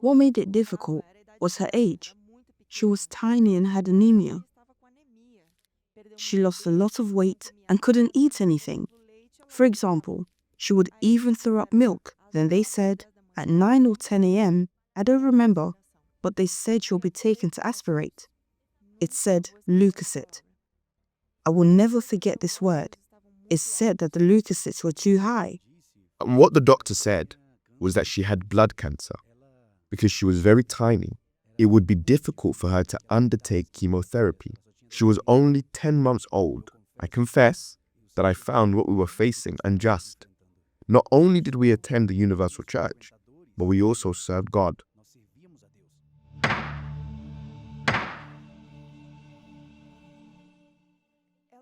What made it difficult was her age. She was tiny and had anemia. She lost a lot of weight and couldn't eat anything. For example, she would even throw up milk. Then they said, at 9 or 10 a.m., I don't remember, but they said she'll be taken to aspirate. It said leukocyte. I will never forget this word. It said that the leukocytes were too high. And what the doctor said was that she had blood cancer. Because she was very tiny, it would be difficult for her to undertake chemotherapy. She was only 10 months old. I confess that I found what we were facing unjust. Not only did we attend the Universal Church, but we also served God.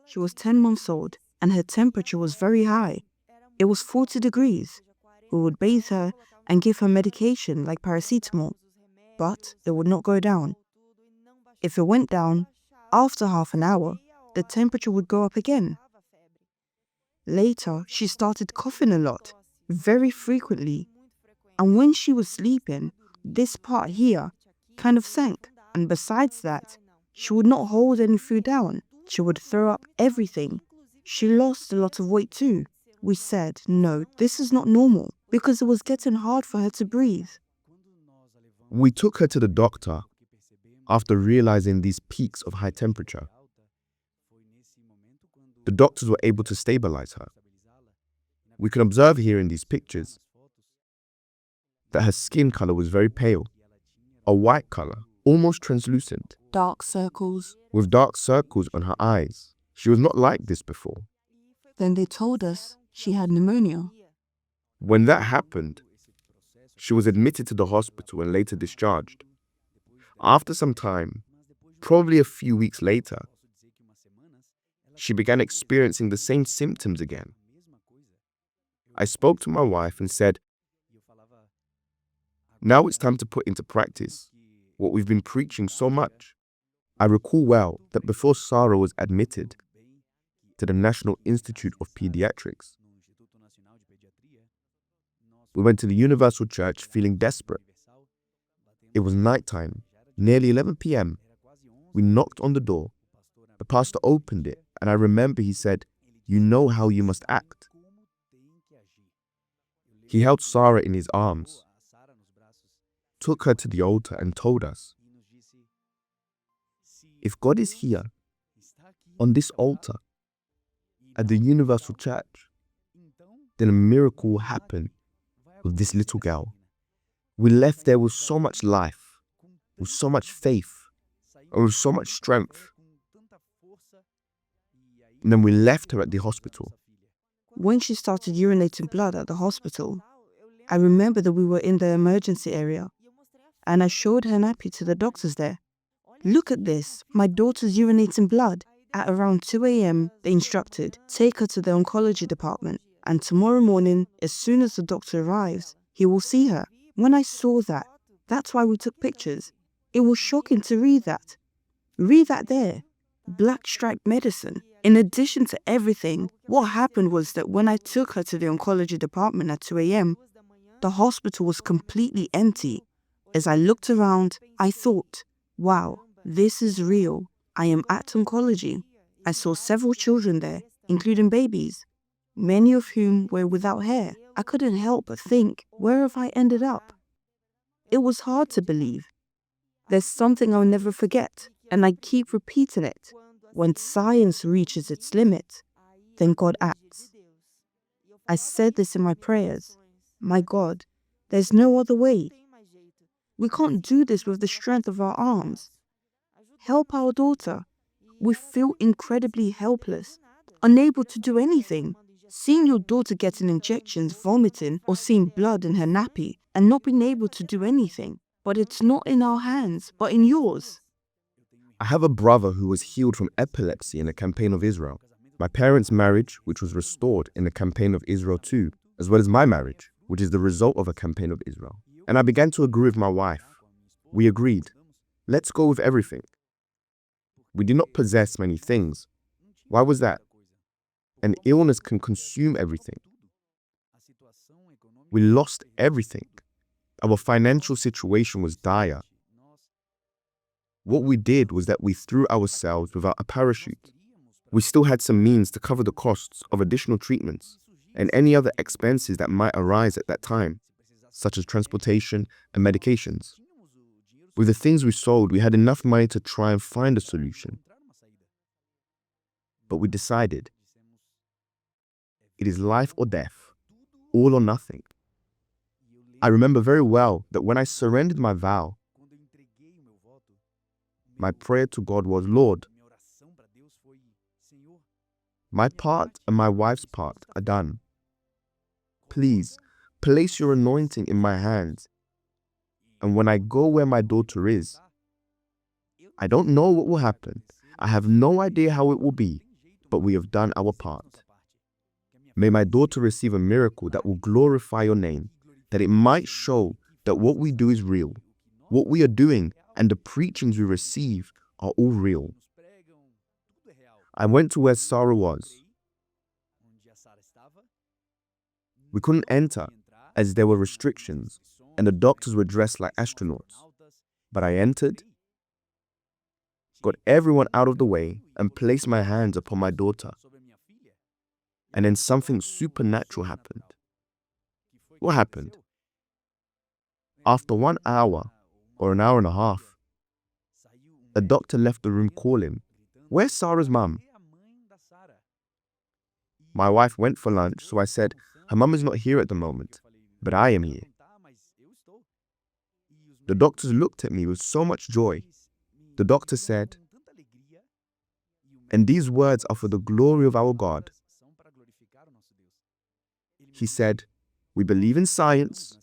She was 10 months old and her temperature was very high. It was 40 degrees. We would bathe her and give her medication like paracetamol, but it would not go down. If it went down, after half an hour, the temperature would go up again. Later, she started coughing a lot, very frequently. And when she was sleeping, this part here kind of sank. And besides that, she would not hold any food down. She would throw up everything. She lost a lot of weight too. We said, no, this is not normal, because it was getting hard for her to breathe. We took her to the doctor after realizing these peaks of high temperature. The doctors were able to stabilize her. We can observe here in these pictures that her skin color was very pale, a white color, almost translucent, Dark circles. with dark circles on her eyes. She was not like this before. Then they told us she had pneumonia. When that happened, she was admitted to the hospital and later discharged. After some time, probably a few weeks later, she began experiencing the same symptoms again. I spoke to my wife and said, now it's time to put into practice what we've been preaching so much. I recall well that before Sarah was admitted to the National Institute of Pediatrics, we went to the Universal Church feeling desperate. It was nighttime, nearly 11 p.m. We knocked on the door. The pastor opened it, and I remember he said, you know how you must act. He held Sarah in his arms, took her to the altar and told us, if God is here, on this altar, at the Universal Church, then a miracle will happen with this little girl. We left there with so much life, with so much faith, and with so much strength. And then we left her at the hospital. When she started urinating blood at the hospital, I remember that we were in the emergency area, and I showed her nappy to the doctors there. Look at this, my daughter's urinating blood. At around 2 a.m, they instructed, take her to the oncology department, and tomorrow morning, as soon as the doctor arrives, he will see her. When I saw that, that's why we took pictures. It was shocking to read that. Read that there. Black Stripe Medicine. In addition to everything, what happened was that when I took her to the oncology department at 2 a.m, the hospital was completely empty. As I looked around, I thought, wow, this is real. I am at oncology. I saw several children there, including babies, many of whom were without hair. I couldn't help but think, where have I ended up? It was hard to believe. There's something I'll never forget, and I keep repeating it. When science reaches its limit, then God acts. I said this in my prayers. My God, there's no other way. We can't do this with the strength of our arms. Help our daughter. We feel incredibly helpless, unable to do anything. Seeing your daughter getting injections, vomiting, or seeing blood in her nappy and not being able to do anything. But it's not in our hands, but in yours. I have a brother who was healed from epilepsy in the campaign of Israel. My parents' marriage, which was restored in the campaign of Israel too, as well as my marriage, which is the result of a campaign of Israel. And I began to agree with my wife. We agreed, let's go with everything. We did not possess many things. Why was that? An illness can consume everything. We lost everything. Our financial situation was dire. What we did was that we threw ourselves without a parachute. We still had some means to cover the costs of additional treatments and any other expenses that might arise at that time, such as transportation and medications. With the things we sold, we had enough money to try and find a solution. But we decided, it is life or death, all or nothing. I remember very well that when I surrendered my vow, my prayer to God was, Lord, my part and my wife's part are done. Please, place your anointing in my hands. And when I go where my daughter is, I don't know what will happen. I have no idea how it will be, but we have done our part. May my daughter receive a miracle that will glorify your name, that it might show that what we do is real. What we are doing and the preachings we receive are all real. I went to where Sarah was. We couldn't enter as there were restrictions and the doctors were dressed like astronauts. But I entered, got everyone out of the way, and placed my hands upon my daughter. And then something supernatural happened. What happened? After 1 hour or an hour and a half, a doctor left the room calling, "Where's Sarah's mum?" My wife went for lunch, so I said, "Her mum is not here at the moment, but I am here." The doctors looked at me with so much joy. The doctor said, and these words are for the glory of our God. He said, "We believe in science.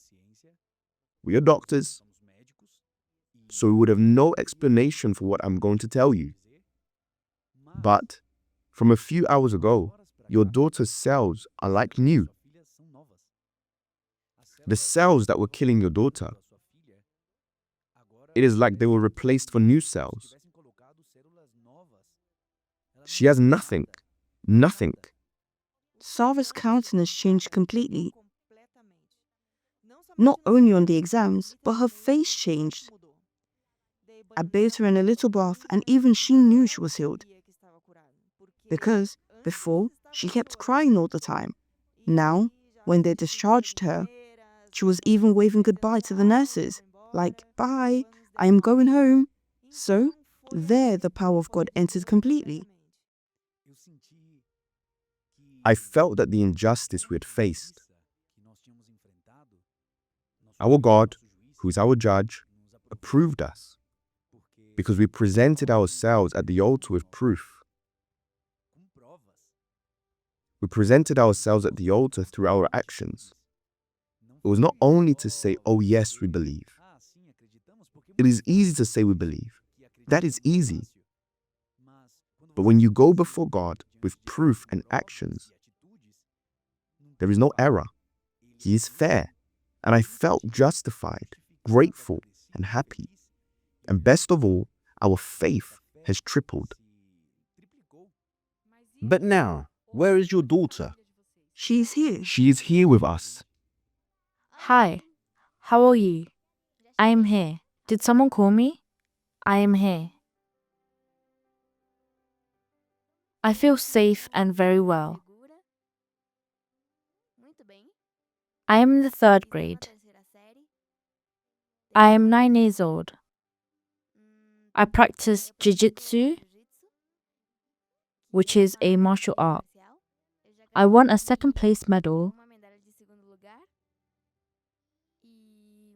We are doctors. So we would have no explanation for what I'm going to tell you. But from a few hours ago, your daughter's cells are like new. The cells that were killing your daughter, it is like they were replaced for new cells. She has nothing. Nothing." Sarah's countenance changed completely. Not only on the exams, but her face changed. I bathed her in a little bath and even she knew she was healed. Because before, she kept crying all the time. Now, when they discharged her, she was even waving goodbye to the nurses, like, "Bye, I am going home." So, there the power of God entered completely. I felt that the injustice we had faced, our God, who is our judge, approved us because we presented ourselves at the altar with proof. We presented ourselves at the altar through our actions. It was not only to say, "Oh yes, we believe." It is easy to say we believe. That is easy. But when you go before God with proof and actions, there is no error. He is fair. And I felt justified, grateful, and happy. And best of all, our faith has tripled. But now, where is your daughter? She's here. She is here with us. Hi, how are you? I am here. Did someone call me? I am here. I feel safe and very well. I am in the 3rd grade. I am 9 years old. I practice jiu-jitsu, which is a martial art. I won a 2nd place medal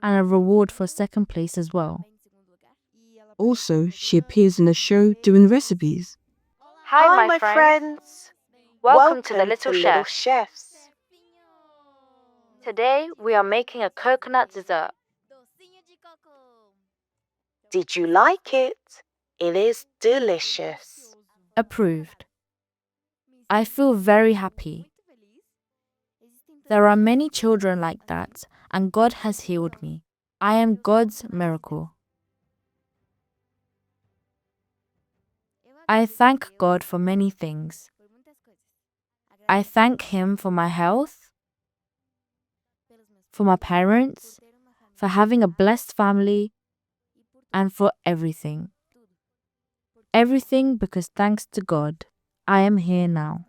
and a reward for 2nd place as well. Also, she appears in a show doing recipes. Hi, my friends. Welcome to the Little Chefs. Today we are making a coconut dessert. Did you like it? It is delicious. Approved. I feel very happy. There are many children like that, and God has healed me. I am God's miracle. I thank God for many things. I thank Him for my health, for my parents, for having a blessed family, and for everything. Everything because thanks to God, I am here now.